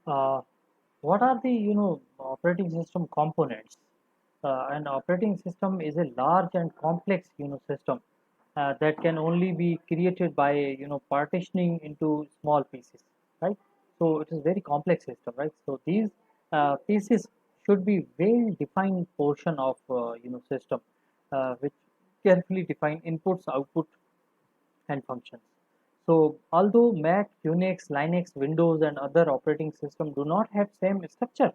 Uh, what are the operating system components? An operating system is a large and complex system that can only be created by partitioning into small pieces, right? So it is very complex system, right? So these pieces should be well defined portion of system, which carefully define inputs, output, and functions. So although Mac, Unix, Linux, Windows, and other operating systems do not have same structure,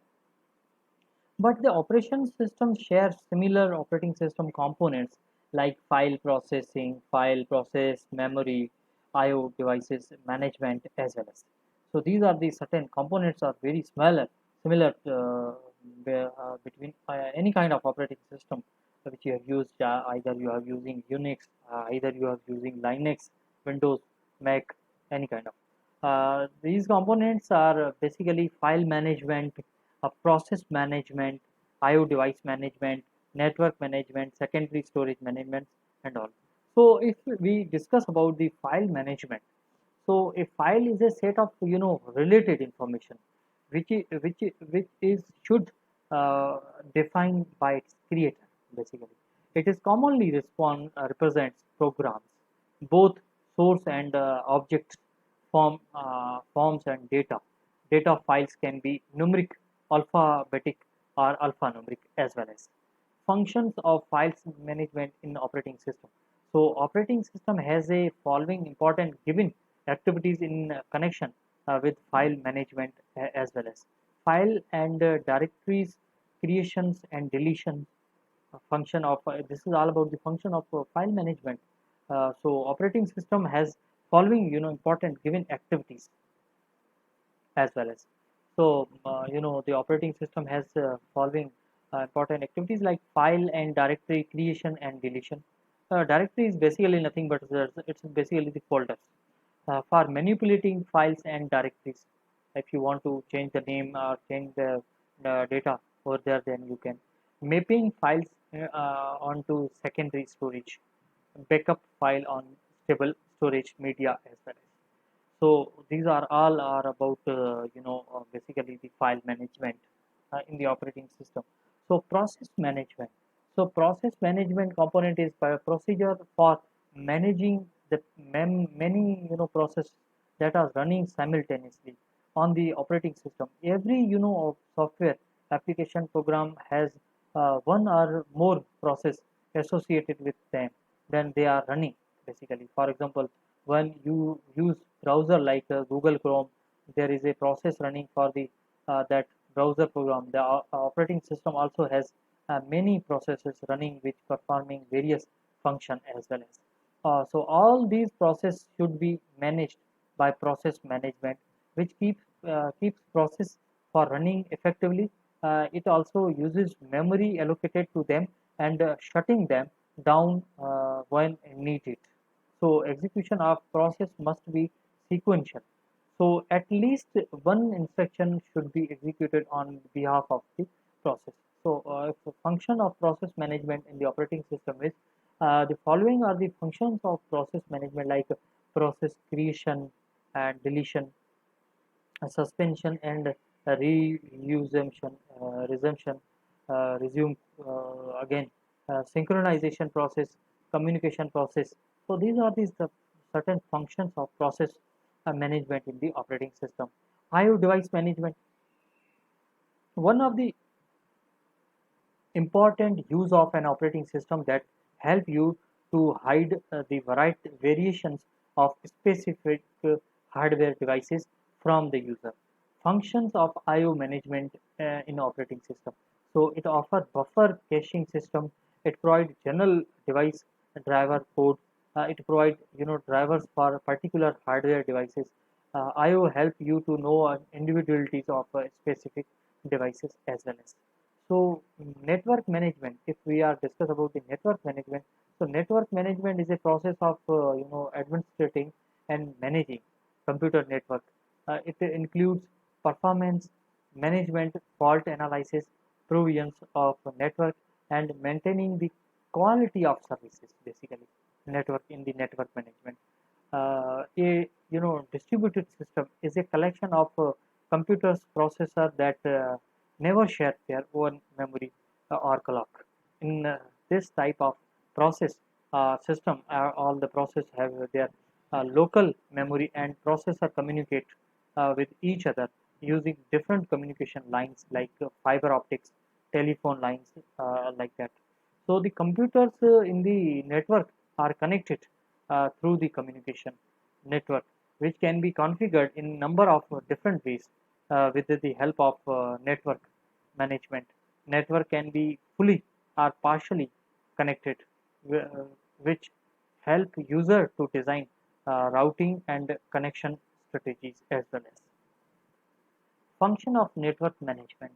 but the operation system shares similar operating system components like file processing, file process, memory, I/O devices management as well as. So these are the certain components are very similar between any kind of operating system which you have used. Either you are using Unix, either you are using Linux, Windows, Mac, any kind of. These components are basically file management, process management, I/O device management, network management, secondary storage management, and all. So if we discuss about the file management, so a file is a set of related information, which is should defined by its creator. Basically, it is commonly represents programs, both source and objects, forms and data. Data files can be numeric, alphabetic, or alphanumeric as well as functions of files management in operating system. So operating system has a following important given activities in connection with file management as well as file and directories creations and deletion function of this is all about the function of file management. So operating system has following important given activities as well as. So, the operating system has following important activities like file and directory creation and deletion. Directory is basically nothing but it's basically the folders for manipulating files and directories. If you want to change the name or change the data over there, then you can. Mapping files onto secondary storage, backup file on stable storage media as well as. So these are all are about basically the file management in the operating system. So process management. So process management component is a procedure for managing the many process that are running simultaneously on the operating system. Every software application program has one or more process associated with them when they are running. Basically, for example, when you use browser like Google Chrome, there is a process running for the that browser program. The operating system also has many processes running which performing various function as well as. So all these processes should be managed by process management, which keeps process for running effectively. It also uses memory allocated to them and shutting them down when needed. So execution of process must be sequential. So at least one instruction should be executed on behalf of the process. So if the function of process management in the operating system is the following are the functions of process management like process creation and deletion, suspension and resumption, resume again, synchronization process, communication process. So these are the certain functions of process management in the operating system. I/O device management. One of the important use of an operating system that help you to hide the variety variations of specific hardware devices from the user. Functions of I/O management in operating system. So it offers buffer caching system. It provides general device driver code. It provides drivers for particular hardware devices. I/O help you to know individualities of specific devices as well as. So network management, if we are discuss about the network management, so network management is a process of administrating and managing computer network. It includes performance management, fault analysis, provisions of network, and maintaining the quality of services. Basically, network in the network management. A distributed system is a collection of computers processor that never share their own memory or clock. In this type of process system, all the process have their local memory and processor communicate with each other using different communication lines like fiber optics, telephone lines, like that. So the computers in the network are connected through the communication network, which can be configured in number of different ways with the help of network management. Network can be fully or partially connected, which help user to design routing and connection strategies as well as function of network management.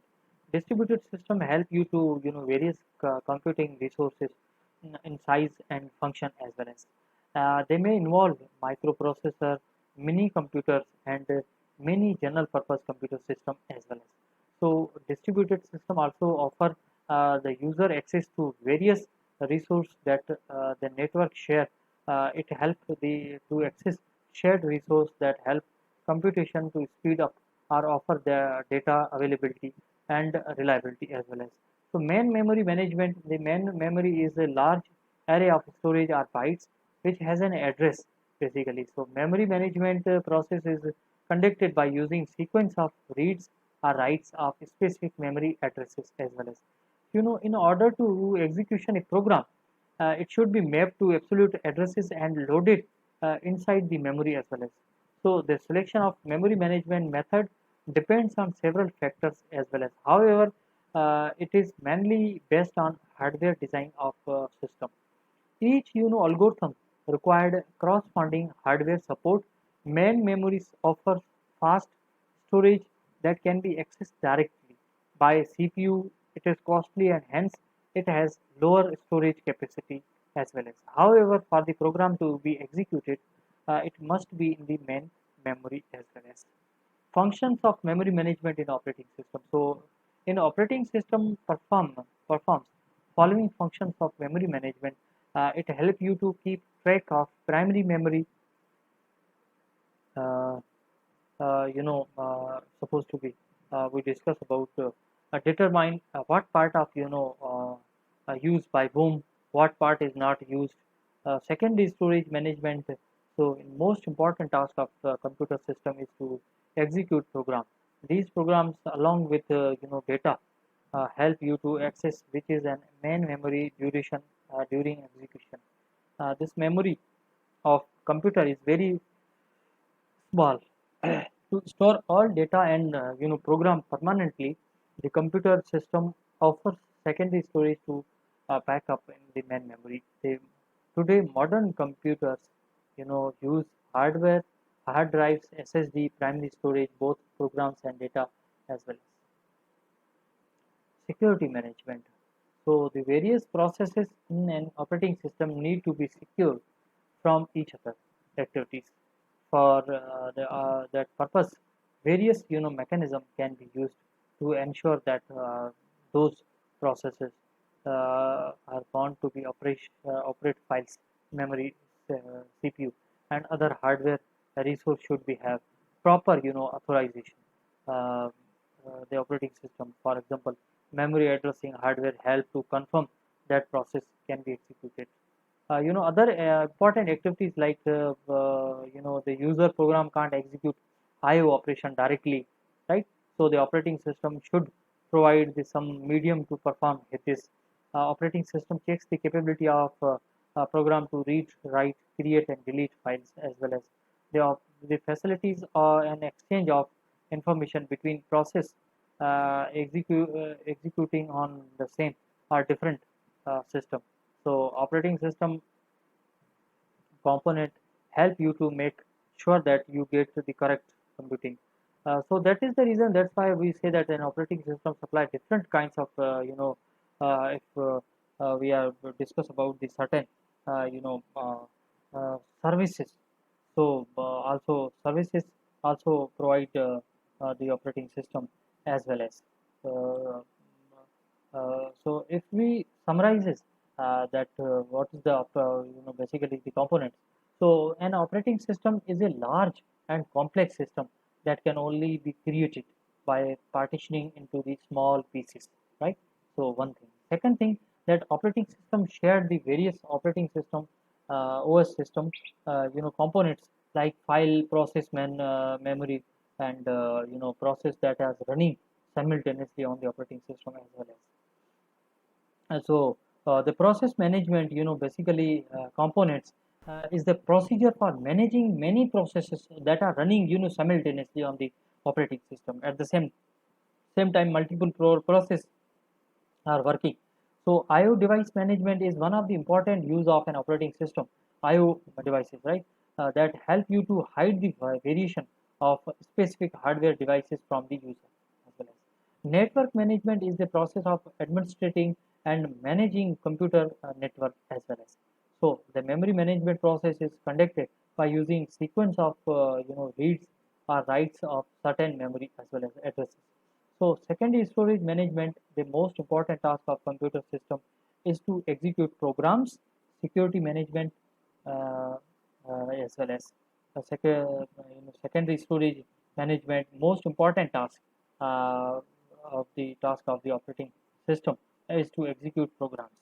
Distributed system help you to various computing resources in size and function as well as they may involve microprocessor, mini computers, and many general purpose computer system as well as. So distributed system also offer the user access to various resource that the network share. It helps the to access shared resource that help computation to speed up or offer the data availability and reliability as well as. So main memory management, the main memory is a large array of storage or bytes which has an address basically. So memory management process is conducted by using sequence of reads or writes of specific memory addresses as well as. In order to execution a program, it should be mapped to absolute addresses and loaded inside the memory as well as. So the selection of memory management method depends on several factors as well as. However, it is mainly based on hardware design of system. Each algorithm required corresponding hardware support. Main memories offer fast storage that can be accessed directly by CPU. It is costly and hence it has lower storage capacity as well as. However, for the program to be executed, it must be in the main memory as well as. Functions of memory management in operating system. So, in operating system performs following functions of memory management. It helps you to keep track of primary memory, uh, supposed to be. We discuss about determine what part of used by whom, what part is not used. Second is storage management. So, most important task of the computer system is to execute program. These programs, along with data, help you to access which is an main memory duration during execution. This memory of computer is very small. To store all data and program permanently, the computer system offers secondary storage to back up in the main memory. Today, modern computers, use hardware, hard drives, SSD, primary storage, both programs and data as well as security management. So the various processes in an operating system need to be secure from each other activities. For that purpose, various mechanism can be used to ensure that those processes are bound to be operate files, memory, uh, CPU, and other hardware resource should be have proper authorization. Uh, the operating system, for example, memory addressing hardware help to confirm that process can be executed. Other important activities like the user program can't execute IO operation directly, right? So the operating system should provide some medium to perform this. Operating system checks the capability of program to read, write, create, and delete files as well as the facilities or an exchange of information between process executing on the same or different system. So operating system component help you to make sure that you get the correct computing. So that is the reason. That's why we say that an operating system supply different kinds of if we are discuss about the certain services. So also services also provide the operating system as well as. Uh, so if we summarizes that what is the basically the components. So an operating system is a large and complex system that can only be created by partitioning into the small pieces, right? So one thing. Second thing, that operating system shared the various operating system OS system components like file, memory, and process that is running simultaneously on the operating system as well as. The process management, basically components is the procedure for managing many processes that are running, simultaneously on the operating system. At the same time, multiple processes are working. So IO device management is one of the important use of an operating system. IO devices, right, that help you to hide the variation of specific hardware devices from the user as well as. Network management is the process of administrating and managing computer network as well as. So the memory management process is conducted by using sequence of reads or writes of certain memory as well as addresses. So secondary storage management, the most important task of computer system is to execute programs, security management, uh, as well as secondary storage management. Most important task uh, of the task of the operating system is to execute programs.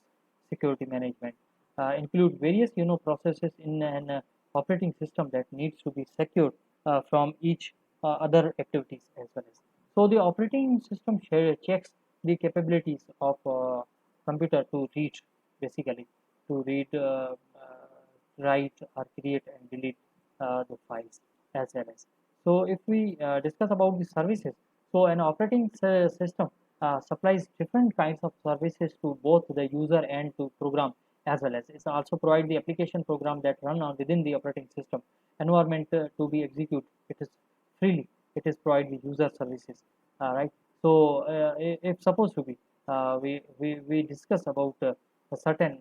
Security management include various processes in an operating system that needs to be secured from each other activities as well as. So the operating system checks the capabilities of computer to read, basically to read, write, or create and delete the files as well as. So if we discuss about the services, so an operating system supplies different kinds of services to both the user and to program as well as. It also provide the application program that run on within the operating system environment to be executed. It is freely. It is provide the user services, right? So if supposed to be we discuss about a certain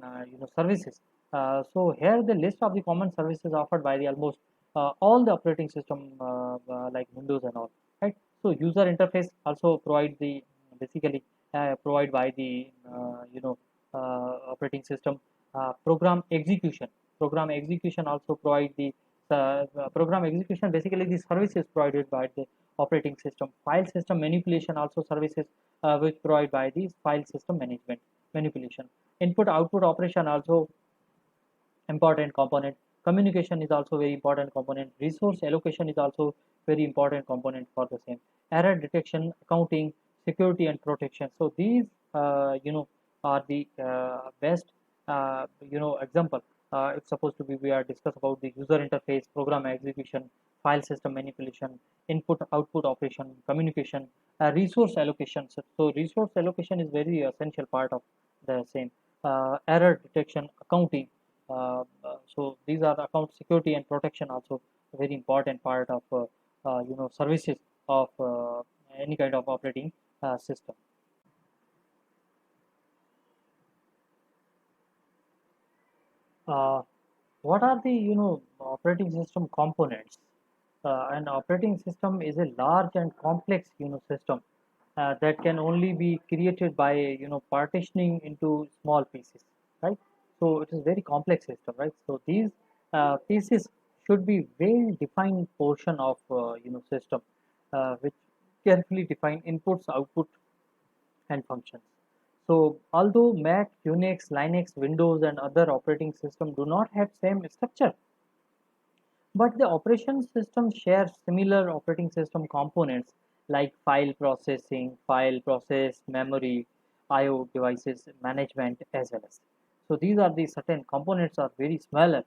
services. So here the list of the common services offered by the almost all the operating system like Windows and all, right? So user interface also provide the basically provide by the operating system. Program execution also provide the program execution, basically the services provided by the operating system. File system manipulation also services which provide by the file system management manipulation. Input output operation also important component. Communication is also very important component. Resource allocation is also very important component for the same. Error detection, accounting, security and protection. So these are the best example. If supposed to be we are discuss about the user interface, program execution, file system manipulation, input output operation, communication, resource allocation. So resource allocation is very essential part of the same. Error detection, accounting. So these are the account security and protection also a very important part of services of any kind of operating system. Uh, what are the operating system components? An operating system is a large and complex system that can only be created by partitioning into small pieces, right? So it is very complex system, right? So these pieces should be well defined portion of system which carefully define inputs, output, and functions. So although Mac, Unix, Linux, Windows, and other operating systems do not have same structure, but the operation system shares similar operating system components like file processing, file process, memory, I/O devices management as well as. So these are the certain components are very similar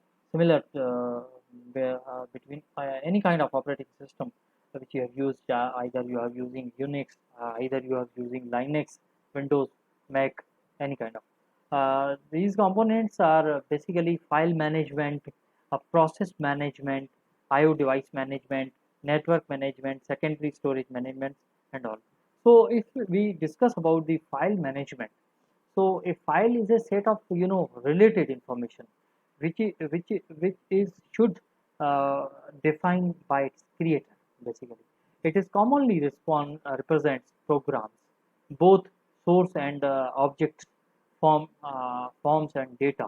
between any kind of operating system which you have used. Either you are using Unix, either you are using Linux, Windows, Mac, any kind of. These components are basically file management, process management, IO device management, network management, secondary storage management, and all. So if we discuss about the file management, so a file is a set of related information, which is should defined by its creator. Basically, it is commonly represents programs, both source and object forms and data.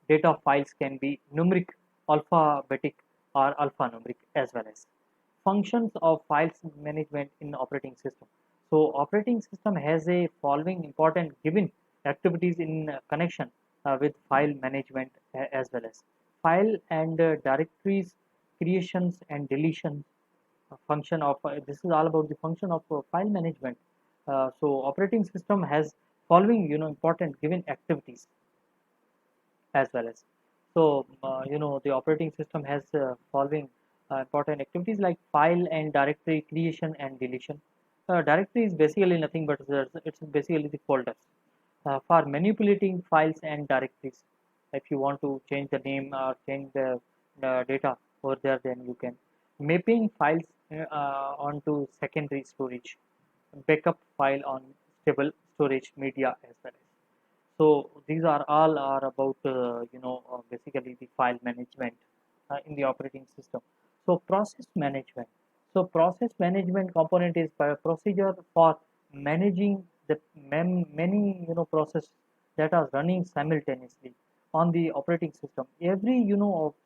Data files can be numeric, alphabetic, or alphanumeric as well as. Functions of files management in operating system. So operating system has a following important given activities in connection with file management as well as file and directories creations and deletions function of this is all about the function of file management. So operating system has following important given activities as well as the operating system has following important activities like file and directory creation and deletion. Directory is basically nothing but it's basically the folders for manipulating files and directories. If you want to change the name or change the data over there, then you can. Mapping files onto secondary storage, backup file on stable storage media as well as. So these are all are about basically the file management in the operating system. So process management. So process management component is a procedure for managing the many process that are running simultaneously on the operating system. Every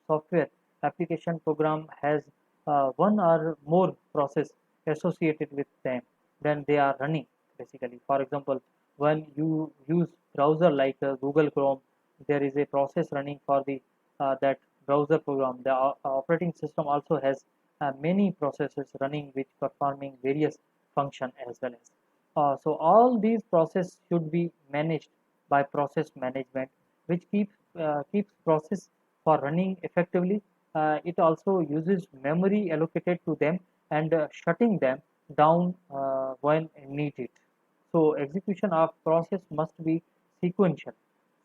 software application program has one or more process associated with them when they are running basically. For example, when you use browser like Google Chrome, there is a process running for the that browser program. The operating system also has many processes running which performing various function as well as. So all these processes should be managed by process management, which keeps process for running effectively. It also uses memory allocated to them and shutting them down when needed. So execution of process must be sequential.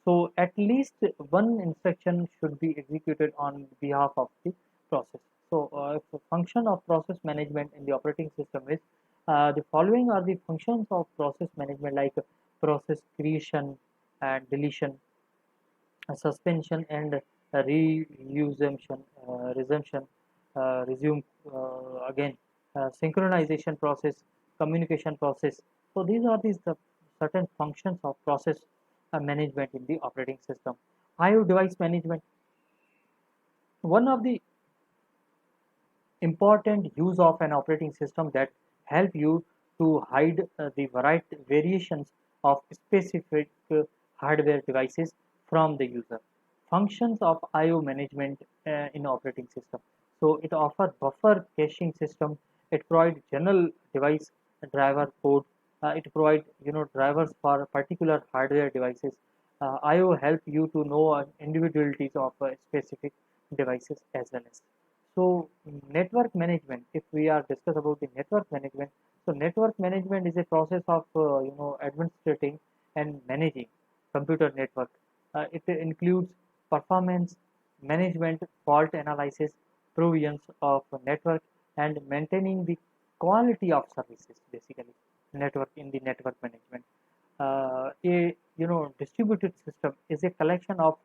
So at least one instruction should be executed on behalf of the process. So if the function of process management in the operating system is the following are the functions of process management like process creation and deletion, suspension and resumption, resume again, synchronization process, communication process. So these are the certain functions of process management in the operating system. IO device management. One of the important use of an operating system that help you to hide the variations of specific hardware devices from the user. Functions of IO management in operating system. So it offers buffer caching system. It provides general device driver code. It provides drivers for particular hardware devices. IO help you to know individualities of specific devices as well as. So network management, if we are discuss about the network management, so network management is a process of administrating and managing computer network. It includes performance management, fault analysis, provisions of network, and maintaining the quality of services. Basically, network in the network management. A distributed system is a collection of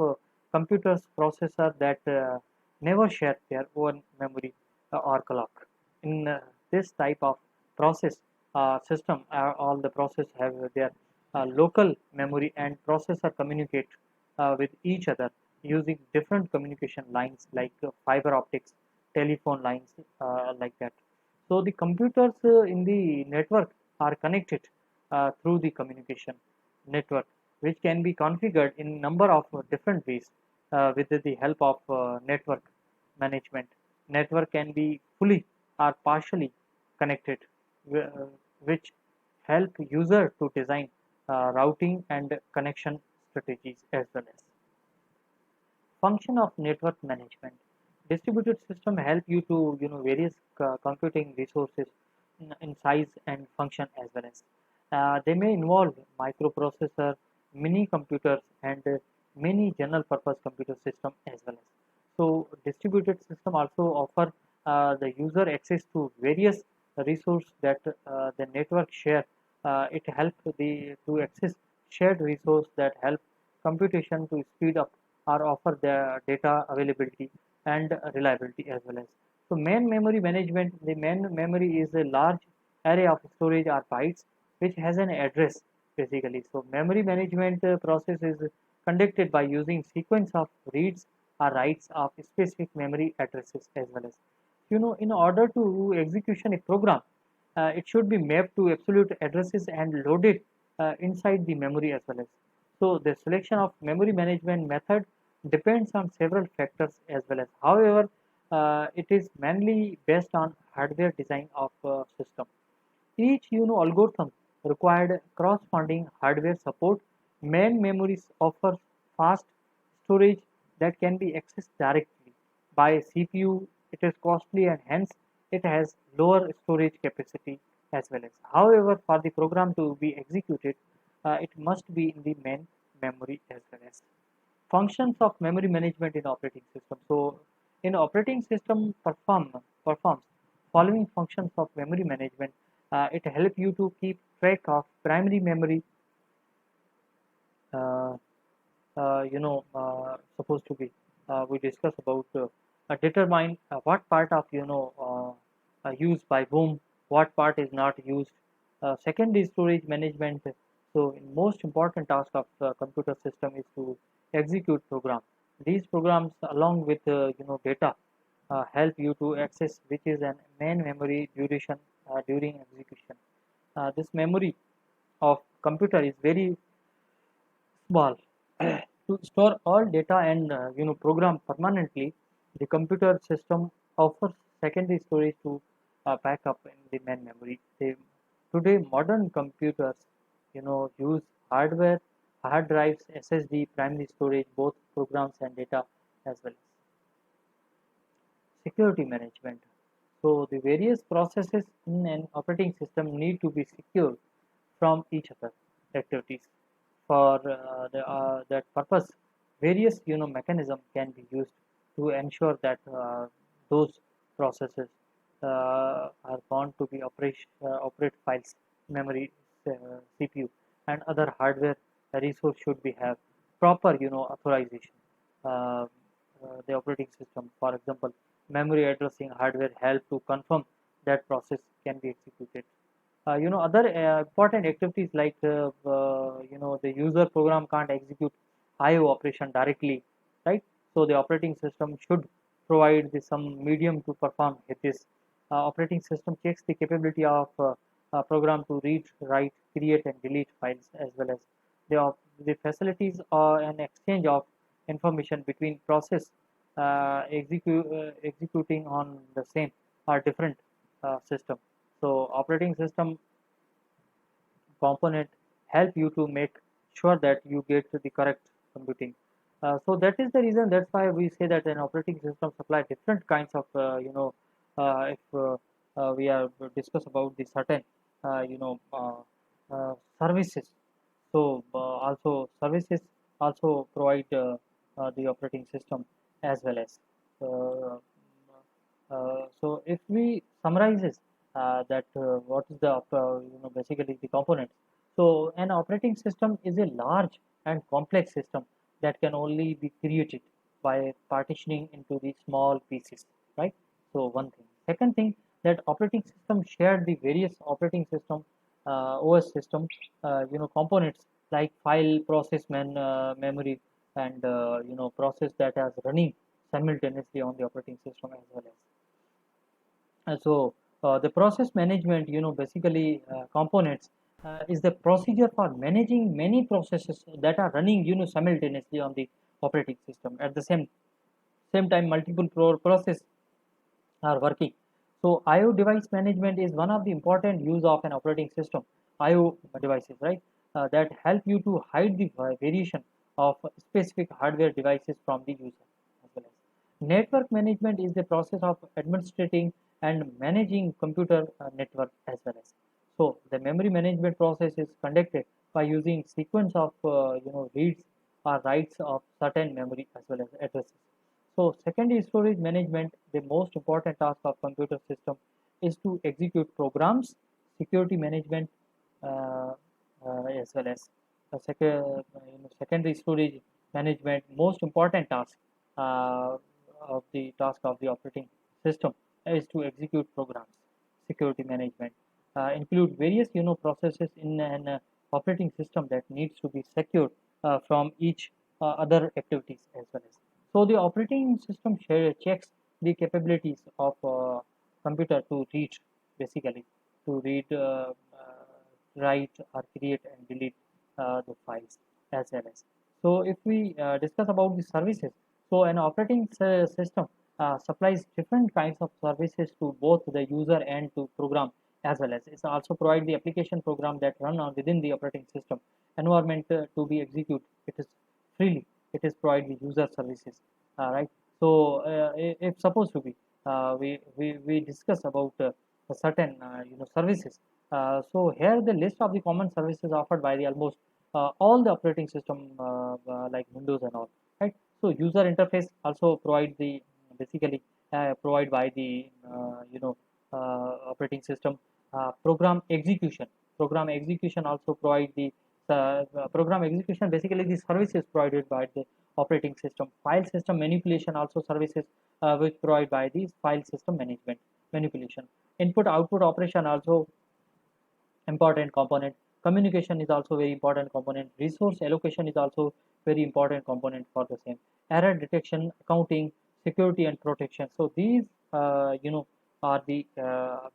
computers processor that never share their own memory or clock. In this type of process system, all the process have their local memory and processor communicate with each other using different communication lines like fiber optics, telephone lines, like that. So the computers in the network are connected through the communication network, which can be configured in number of different ways with the help of network management. Network can be fully or partially connected, which help user to design routing and connection strategies as well as. Function of network management. Distributed system help you to various computing resources in size and function as well as. They may involve microprocessor, mini computers, and many general purpose computer system as well as. So distributed system also offer the user access to various resources that the network share. It helps the to access shared resource that help computation to speed up or offer the data availability and reliability as well as. So main memory management, the main memory is a large array of storage or bytes which has an address basically. So memory management process is conducted by using sequence of reads or writes of specific memory addresses as well as. In order to execution a program, it should be mapped to absolute addresses and loaded inside the memory as well as. So the selection of memory management method depends on several factors as well as. However, it is mainly based on hardware design of system. Each algorithm required corresponding hardware support. Main memories offer fast storage that can be accessed directly by CPU. It is costly and hence it has lower storage capacity as well as. However, for the program to be executed, it must be in the main memory as well as. Functions of memory management in operating system. So, in operating system performs following functions of memory management. It helps you to keep track of primary memory, uh, supposed to be. We discuss about determine what part of used by whom, what part is not used. Second is storage management. So, most important task of the computer system is to execute program. These programs, along with data, help you to access which is an main memory duration during execution. This memory of computer is very small. To store all data and program permanently, the computer system offers secondary storage to back up in the main memory. Today, modern computers, use hardware, hard drives, SSD, primary storage, both programs and data as well as. Security management. So the various processes in an operating system need to be secure from each other activities. For that purpose, various mechanism can be used to ensure that those processes are bound to be operate files, memory, uh, CPU, and other hardware resource should be have proper authorization. Uh, the operating system, for example, memory addressing hardware help to confirm that process can be executed. Other important activities like the user program can't execute IO operation directly, right? So the operating system should provide some medium to perform this. Operating system checks the capability of a program to read, write, create, and delete files, as well as the facilities or an exchange of information between process executing on the same or different system. So operating system component help you to make sure that you get to the correct computing. So that is the reason. That's why we say that an operating system supply different kinds of if we are discuss about the certain services. So also services also provide the operating system as well as. Uh, so if we summarizes that what is the basically the components. So an operating system is a large and complex system that can only be created by partitioning into the small pieces, right? So one thing. Second thing, that operating system shared the various operating system OS system components like file, memory, and process that is running simultaneously on the operating system as well as. The process management, basically components is the procedure for managing many processes that are running, simultaneously on the operating system. At the same time, multiple process are working. So IO device management is one of the important use of an operating system. IO devices, right? That help you to hide the variation of specific hardware devices from the user as well as. Network management is the process of administrating and managing computer network as well as. So the memory management process is conducted by using sequence of reads or writes of certain memory as well as addresses. So secondary storage management, the most important task of computer system is to execute programs, security management as well as secondary storage management. Most important task uh, of the task of the operating system is to execute programs. Security management include various processes in an operating system that needs to be secured from each other activities as well as. So the operating system checks the capabilities of computer to read, basically to read, write or create and delete the files as well as. So if we discuss about the services, so an operating system supplies different kinds of services to both the user and to program as well as. It also provide the application program that run on within the operating system environment to be executed. It is freely. It is provide the user services, right? So if supposed to be we discuss about a certain services. So here the list of the common services offered by the almost all the operating system like Windows and all, right? So user interface also provide the basically provide by the operating system. Program execution also provide the program execution, basically the services provided by the operating system. File system manipulation also services which provide by the file system management manipulation. Input output operation also important component. Communication is also very important component. Resource allocation is also very important component for the same. Error detection, accounting, security and protection. So these are the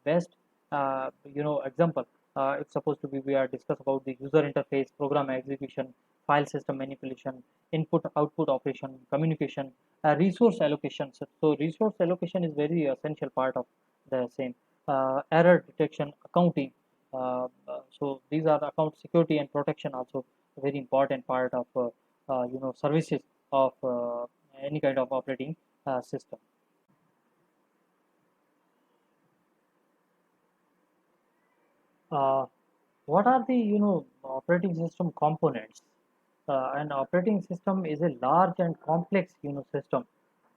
best example. It's supposed to be we are discuss about the user interface, program execution, file system manipulation, input output operation, communication, resource allocation. So resource allocation is very essential part of the same. Error detection, accounting. So these are account security and protection also a very important part of services of any kind of operating system. Uh, what are the operating system components? An operating system is a large and complex system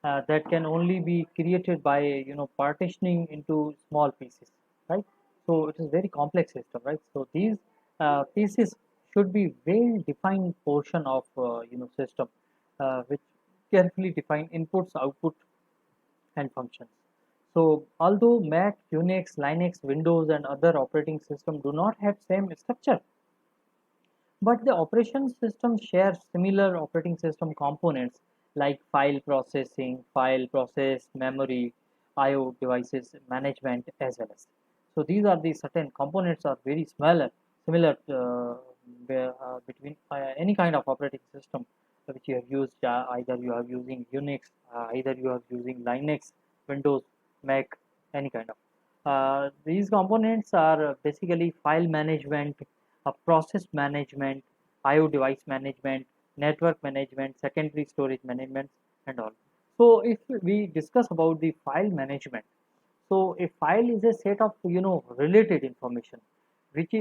that can only be created by partitioning into small pieces, right? So it is very complex system, right? So these pieces should be well defined portion of system which carefully define inputs, output and functions. So although Mac, Unix, Linux, Windows and other operating systems do not have same structure, but the operation system shares similar operating system components like file processing, file process, memory, I/O devices management as well as. So these are the certain components are very similar between any kind of operating system which you have used. Either you are using Unix, either you are using Linux, Windows, Mac, any kind of. These components are basically file management, process management, I/O device management, network management, secondary storage management, and all. So, if we discuss about the file management, so a file is a set of related information, which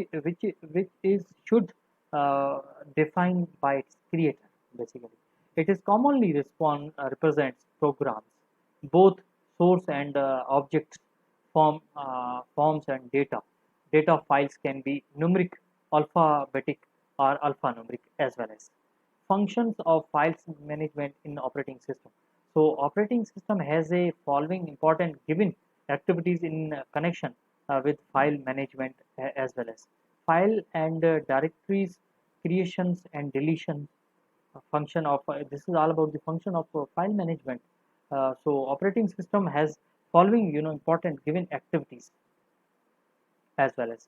is should defined by its creator. Basically, it is commonly represents programs, both source and objects, forms and data. Data files can be numeric, alphabetic, or alphanumeric as well as. Functions of files management in operating system. So operating system has a following important given activities in connection with file management as well as file and directories creations and deletion function of this is all about the function of file management. So operating system has following important given activities as well as.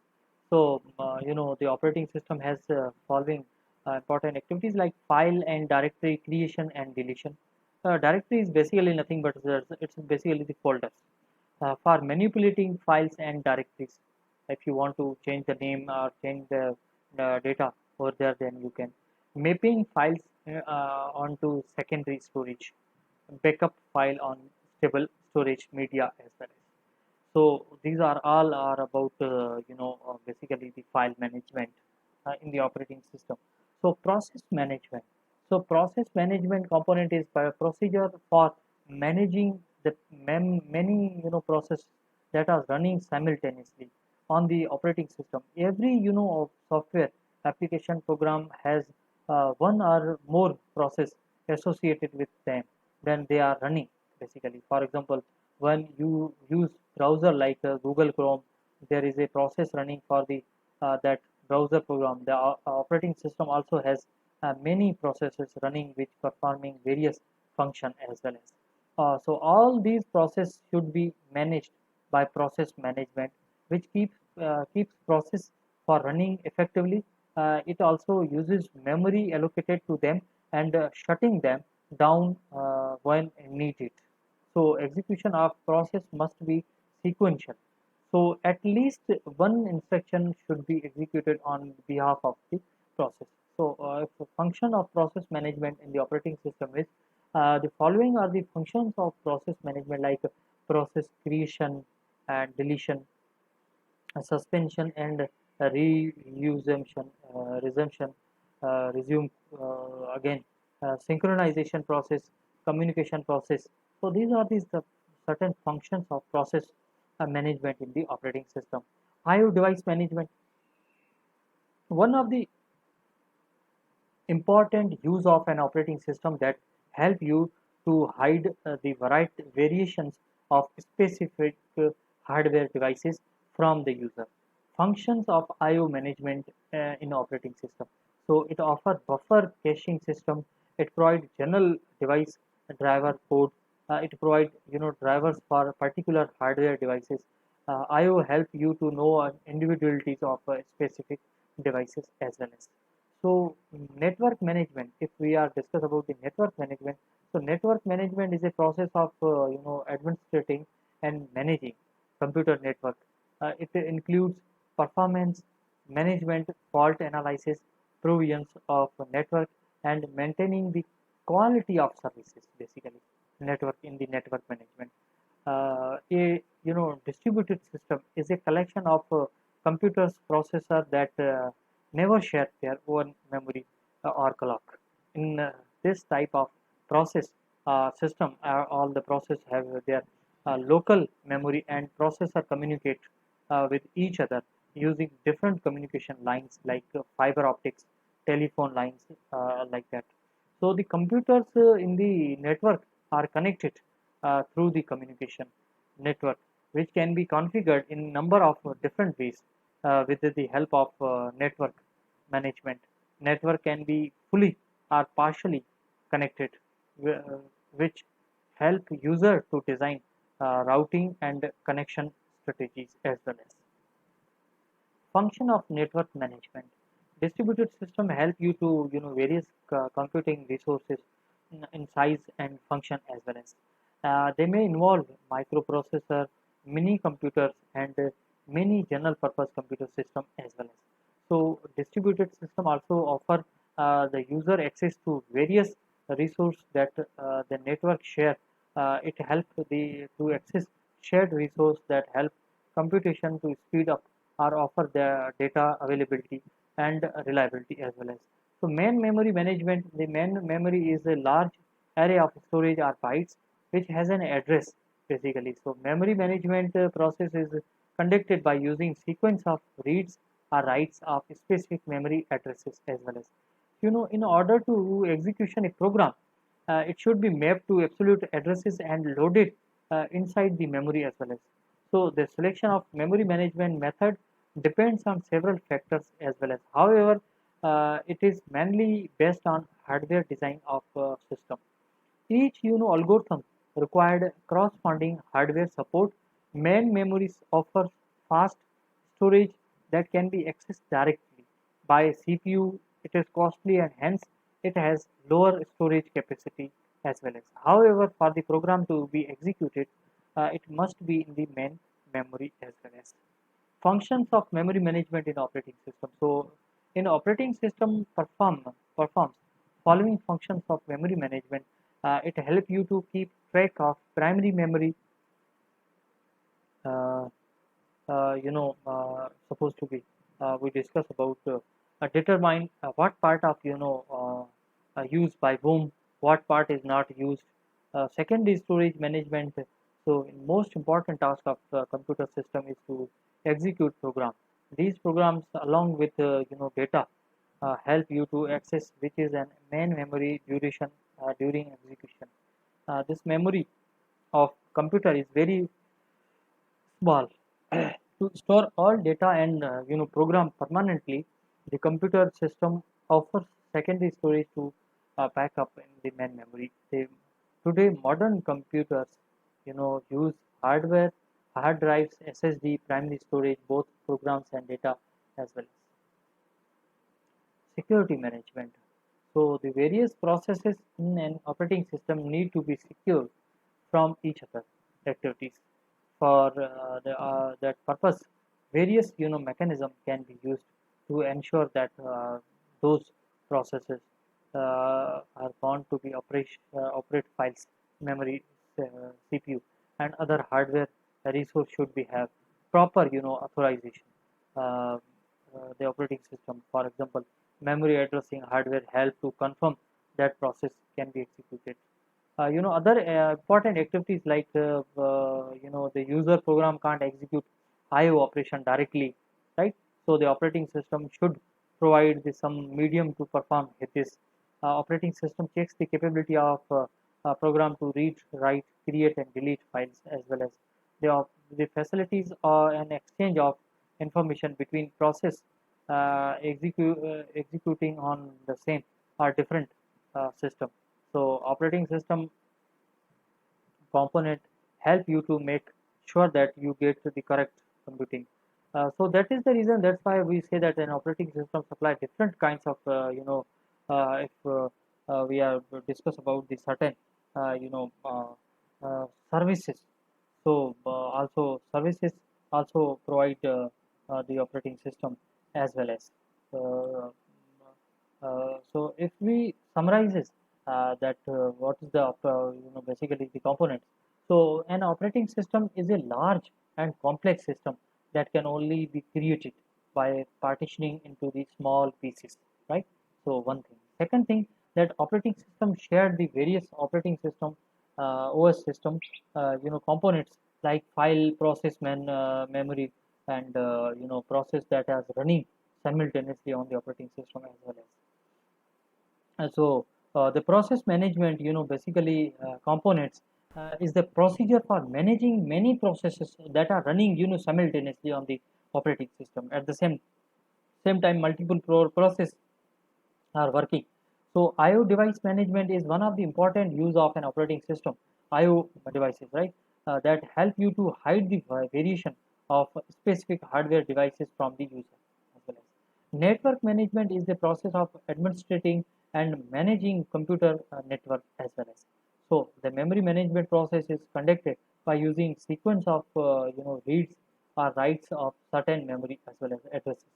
So the operating system has following important activities like file and directory creation and deletion. Directory is basically nothing but it's basically the folders for manipulating files and directories. If you want to change the name or change the data over there, then you can. Mapping files onto secondary storage, backup file on stable storage media as well as. So these are all are about basically the file management in the operating system. So process management. So process management component is by a procedure for managing the many process that are running simultaneously on the operating system. Every software application program has one or more process associated with them when they are running. Basically, for example, when you use browser like Google Chrome, there is a process running for the that browser program. The operating system also has many processes running which performing various function as well as. So all these processes should be managed by process management, which keeps process for running effectively. It also uses memory allocated to them and shutting them down when needed. So execution of process must be sequential. So at least one instruction should be executed on behalf of the process. So if the function of process management in the operating system is the following are the functions of process management like process creation and deletion, suspension and resumption, resume again, synchronization process, communication process. So these are the certain functions of process management in the operating system. IO device management. One of the important use of an operating system that help you to hide the variations of specific hardware devices from the user. Functions of IO management in operating system. So it offers buffer caching system. It provides general device driver code. It provides drivers for particular hardware devices. IO help you to know individualities of specific devices as well as. So network management, if we are discuss about the network management, so network management is a process of administrating and managing computer network. It includes performance management, fault analysis, provisions of network, and maintaining the quality of services. Basically, network in the network management. A distributed system is a collection of computers processor that never share their own memory or clock. In this type of process system, all the process have their local memory and processor communicate with each other using different communication lines like fiber optics, telephone lines, like that. So the computers in the network are connected through the communication network, which can be configured in number of different ways with the help of network management. Network can be fully or partially connected, which help user to design routing and connection strategies as well as. Function of network management. Distributed system help you to various computing resources in size and function as well as. They may involve microprocessor, mini computers, and many general purpose computer system as well as. So distributed system also offer the user access to various resource that the network share. It help the to access shared resource that help computation to speed up or offer the data availability and reliability as well as. So main memory management, the main memory is a large array of storage or bytes which has an address basically. So memory management process is conducted by using sequence of reads or writes of specific memory addresses as well as. In order to execution a program, it should be mapped to absolute addresses and loaded inside the memory as well as. So the selection of memory management method depends on several factors as well as. However, it is mainly based on hardware design of system. Each algorithm required corresponding hardware support. Main memories offer fast storage that can be accessed directly by CPU. It is costly and hence it has lower storage capacity as well as. However, for the program to be executed, it must be in the main memory as well as. Functions of memory management in operating system. So, in operating system performs following functions of memory management. It helps you to keep track of primary memory, uh, supposed to be. We discuss about determine what part of used by whom, what part is not used. Second is storage management. So, most important task of the computer system is to execute program. These programs, along with data, help you to access which is an main memory duration during execution. This memory of computer is very small. To store all data and program permanently, the computer system offers secondary storage to back up in the main memory. The Today, modern computers, use hardware, hard drives, SSD, primary storage, both programs and data, as well as security management. So the various processes in an operating system need to be secured from each other activities. For that purpose, various mechanism can be used to ensure that those processes are bound to be operate files, memory, CPU, and other hardware resource should be have proper authorization. Uh, the operating system, for example, memory addressing hardware help to confirm that process can be executed. Other important activities like the user program can't execute IO operation directly, right? So the operating system should provide some medium to perform this. Operating system checks the capability of program to read, write, create, and delete files, as well as the facilities or an exchange of information between process executing on the same or different system. So operating system component help you to make sure that you get the correct computing. So that is the reason. That's why we say that an operating system supply different kinds of if we are discuss about the certain services. So also services also provide the operating system as well as. Uh, so if we summarizes that what is the basically the components. So an operating system is a large and complex system that can only be created by partitioning into the small pieces, right? So one thing. Second thing, that operating system share the various operating system OS systems components like file, process, memory, and process that is running simultaneously on the operating system as well as. The process management, basically components is the procedure for managing many processes that are running, simultaneously on the operating system. At the same time, multiple process are working. So IO device management is one of the important use of an operating system. IO devices, right, that help you to hide the variation of specific hardware devices from the user as well as. Network management is the process of administrating and managing computer network as well as. So the memory management process is conducted by using sequence of reads or writes of certain memory as well as addresses.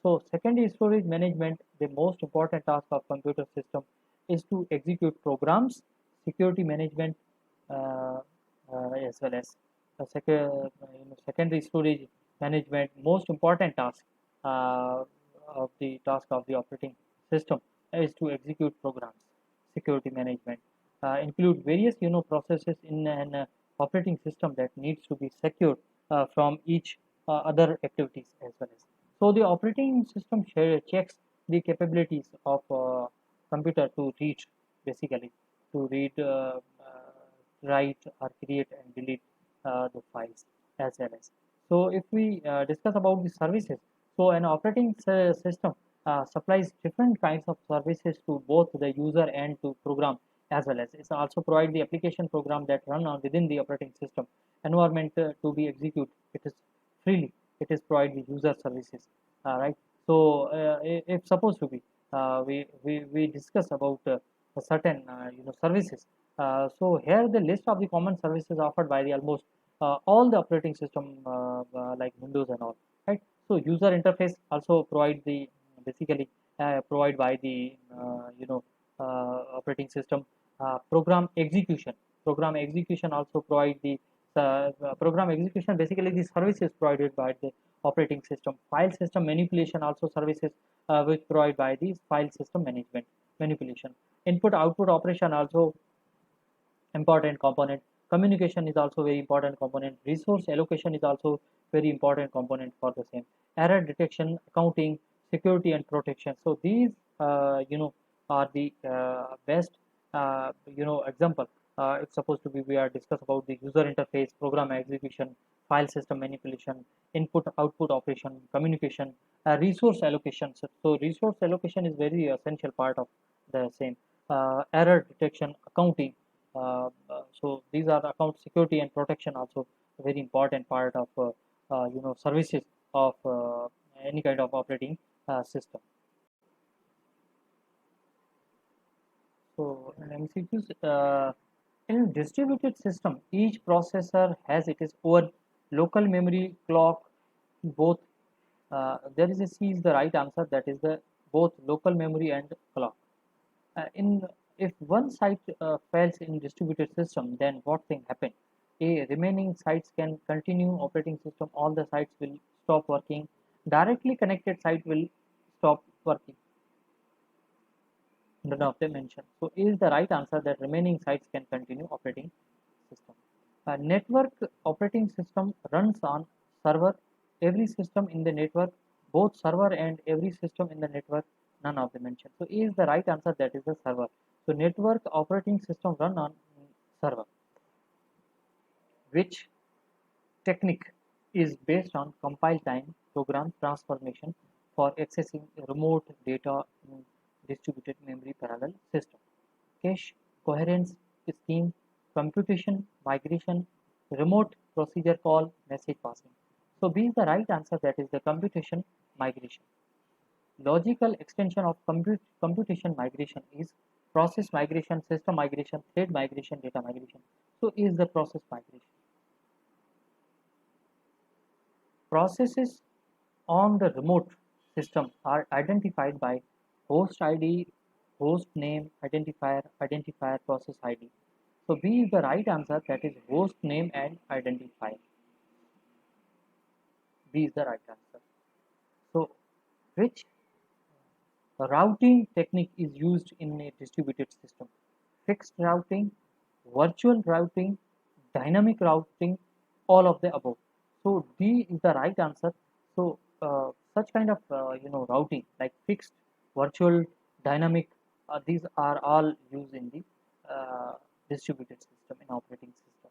So secondary storage management, the most important task of computer system is to execute programs, security management as well as secondary storage management, most important task of the task of the operating system is to execute programs. Security management include various processes in an operating system that needs to be secured from each other activities as well as. So the operating system checks the capabilities of computer to read, basically to read, write, or create and delete the files as well as. So if we discuss about the services, so an operating system supplies different kinds of services to both the user and to program as well as. It also provide the application program that run on within the operating system environment to be executed. It is freely. It is provide the user services, right? So if supposed to be, we discuss about a certain services. So here the list of the common services offered by the almost all the operating system like Windows and all, right? So user interface also provide the basically provide by the operating system. Program execution also provide the program execution, basically the services provided by the operating system. File system manipulation also services which provide by the file system management manipulation. Input output operation also important component. Communication is also very important component. Resource allocation is also very important component for the same. Error detection, accounting, security, and protection. So these are the best example. It's supposed to be we are discuss about the user interface, program execution, file system manipulation, input output operation, communication, resource allocation. So resource allocation is very essential part of the same. Error detection, accounting, So these are account security and protection also a very important part of services of any kind of operating system. So in MCQs, in distributed system, each processor has its own local memory clock. Both there is a C is the right answer. That is the both local memory and clock. In if one site fails in distributed system, then what thing happen? A remaining sites can continue operating system. All the sites will stop working. Directly connected site will stop working. None of them mentioned. So is the right answer that remaining sites can continue operating system. A network operating system runs on server. Every system in the network, both server and every system in the network, none of them mentioned. So is the right answer that is the server. So network operating system run on server. Which technique is based on compile time program transformation for accessing remote data in distributed memory parallel system? Cache, coherence, scheme, computation, migration, remote procedure call, message passing. So B is the right answer, that is the computation migration. Logical extension of computation migration is process migration, system migration, thread migration, data migration. So is the process migration. Processes on the remote system are identified by host ID, host name, identifier, process ID. So B is the right answer, that is host name and identifier. B is the right answer. So which routing technique is used in a distributed system? Fixed routing, virtual routing, dynamic routing, all of the above. So D is the right answer. So such kind of routing like fixed, virtual, dynamic, these are all used in the distributed system, in operating system.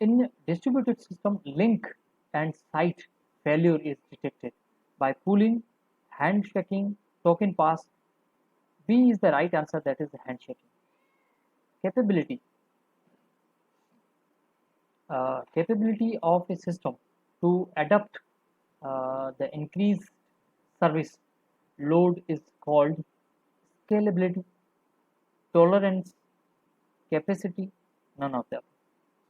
In distributed system, link and site failure is detected by pooling, handshaking, token pass. B is the right answer, that is the handshaking. Capability. Capability of a system to adapt the increased service load is called scalability, tolerance, capacity, none of them.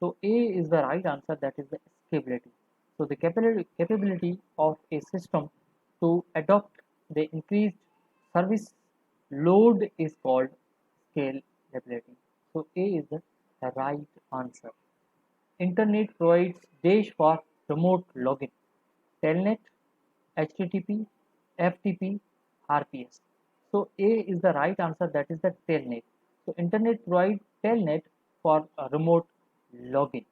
So A is the right answer, that is the scalability. So the capability of a system to adopt the increased service load is called scalability. So A is the right answer. Internet provides dash for remote login. Telnet, HTTP, FTP, RPS. So A is the right answer, that is the Telnet. So Internet provides Telnet for a remote login.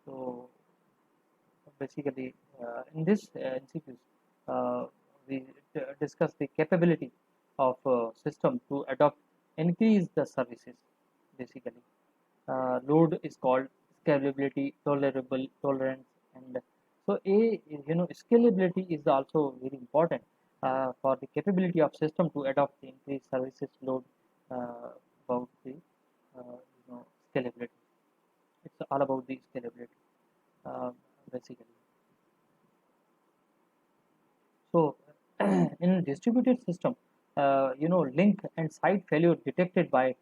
So basically, in this MCQs, we discuss the capability of system to adopt increase the services. Basically, load is called scalability, tolerable, tolerance, and so scalability is also very important for the capability of system to adopt the increased services load about the scalability. It's all about the scalability uh, basically. So in distributed system, link and site failure detected by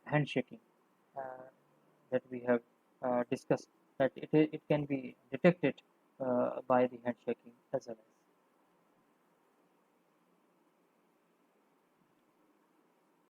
handshaking uh, that we have discussed, that it can be detected by the handshaking as well.